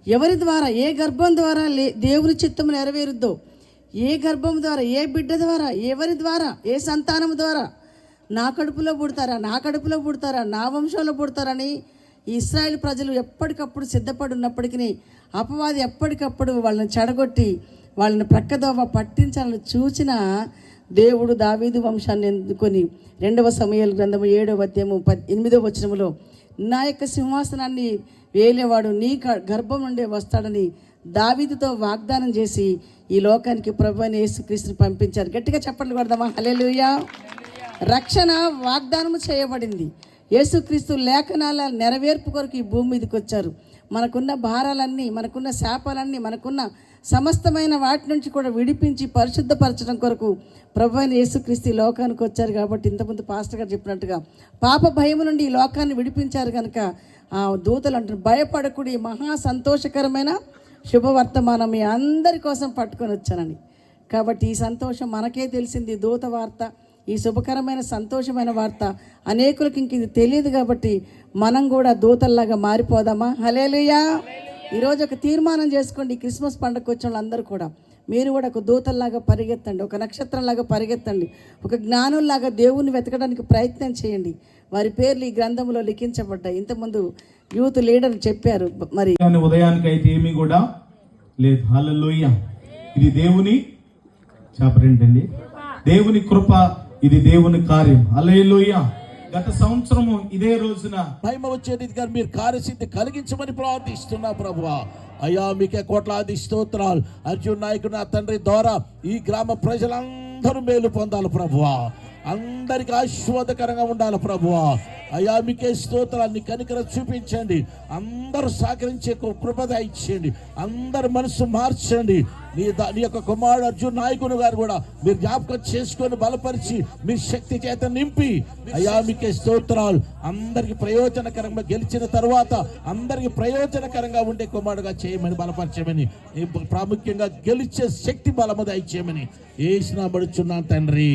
ఎవరి ద్వారా, ఏ గర్భం ద్వారా దేవుని చిత్తం నెరవేరుద్దో, ఏ గర్భం ద్వారా, ఏ బిడ్డ ద్వారా, ఎవరి ద్వారా, ఏ సంతానం ద్వారా, నా కడుపులో పుడతారా, నా కడుపులో పుడతారా, నా వంశంలో పుడతారని ఇశ్రాయేల్ ప్రజలు ఎప్పటికప్పుడు సిద్ధపడి ఉన్నప్పటికీ అపవాది ఎప్పటికప్పుడు వాళ్ళని చెడగొట్టి వాళ్ళని ప్రక్కదోవ పట్టించాలని చూసిన దేవుడు దావీదు వంశాన్ని ఎన్నుకొని 2వ సమూయేలు గ్రంథము 7వ అధ్యాయము 8వ వచనములో నా యొక్క సింహాసనాన్ని వేలేవాడు నీ గర్భం నుండే వస్తాడని దావీదుతో వాగ్దానం చేసి ఈ లోకానికి ప్రభువైన యేసుక్రీస్తుని పంపించారు. గట్టిగా చప్పట్లు కొడదామా? హల్లెలూయా. రక్షణ వాగ్దానము చేయబడింది. యేసుక్రీస్తు లేఖనాల నెరవేర్పు కొరకు ఈ భూమి మీదకి వచ్చారు. మనకున్న భారాలన్నీ, మనకున్న శాపాలన్నీ, మనకున్న సమస్తమైన వాటి నుంచి కూడా విడిపించి పరిశుద్ధపరచడం కొరకు ప్రభువైన యేసుక్రీస్తు ఈ లోకానికి వచ్చారు. కాబట్టి ఇంతకుముందు పాస్టర్ గారు చెప్పినట్టుగా పాప భయం నుండి ఈ లోకాన్ని విడిపించారు కనుక ఆ దూతలు అంటారు, భయపడకుడి, మహా సంతోషకరమైన శుభవర్తమానం మీ అందరి కోసం పట్టుకొని వచ్చానని. కాబట్టి ఈ సంతోషం మనకే తెలిసింది, దూత వార్త, ఈ శుభకరమైన సంతోషమైన వార్త అనేకులకు ఇంక ఇది తెలియదు. కాబట్టి మనం కూడా దూతల్లాగా మారిపోదామా? హల్లెలూయా. ఈరోజు ఒక తీర్మానం చేసుకోండి. క్రిస్మస్ పండుగకు వచ్చిన వాళ్ళందరూ కూడా మీరు కూడా ఒక దూతల్లాగా పరిగెత్తండి, ఒక నక్షత్రంలాగా పరిగెత్తండి, ఒక జ్ఞానుల్లాగా దేవుణ్ణి వెతకడానికి ప్రయత్నం చేయండి. వారి పేర్లు ఈ గ్రంథంలో లిఖించబడ్డాయి. ఇంతకుముందు యూత్ లీడర్ చెప్పారు. మరి ఉదయానికి అయితే ఏమీ కూడా లేదు. హల్లెలూయా. ఇది దేవుని చెప్పరేంటండి, దేవుని కృప, ఇది దేవుని కార్యం. హల్లెలూయా. గత సంవత్సరము ఇదే రోజున మహిమ వచ్చేది గారు మీరు కార్యసిద్ధి కలిగించమని ప్రార్థిస్తున్నా ప్రభువా. అయ్యా మీకే కోట్లాది స్తోత్రాలు. అర్జున్ నాయకుడు నా తండ్రి ద్వారా ఈ గ్రామ ప్రజలందరూ మేలు పొందాలి ప్రభువా, అందరికి ఆశీర్వాదకరంగా ఉండాలి ప్రభువా. అయ్యా మీకే స్తోత్రాన్ని కనికరం చూపించండి, అందరూ సహకరించే కృపద ఇచ్చేయండి, అందరు మనసు మార్చండి. నీ యొక్క కుమారుడు అర్జున్ నాయకుడు గారు కూడా మీరు జ్ఞాపకం చేసుకొని బలపరిచి మీ శక్తి చేత నింపి అయ్యా మీకే స్తోత్రాలు. అందరికి ప్రయోజనకరంగా గెలిచిన తర్వాత అందరికి ప్రయోజనకరంగా ఉండే కుమారుడుగా చేయమని, బలపరచమని, ప్రాముఖ్యంగా గెలిచే శక్తి బలము దయచేయమని యేసు నామమున అడుగుచున్నాను తండ్రి.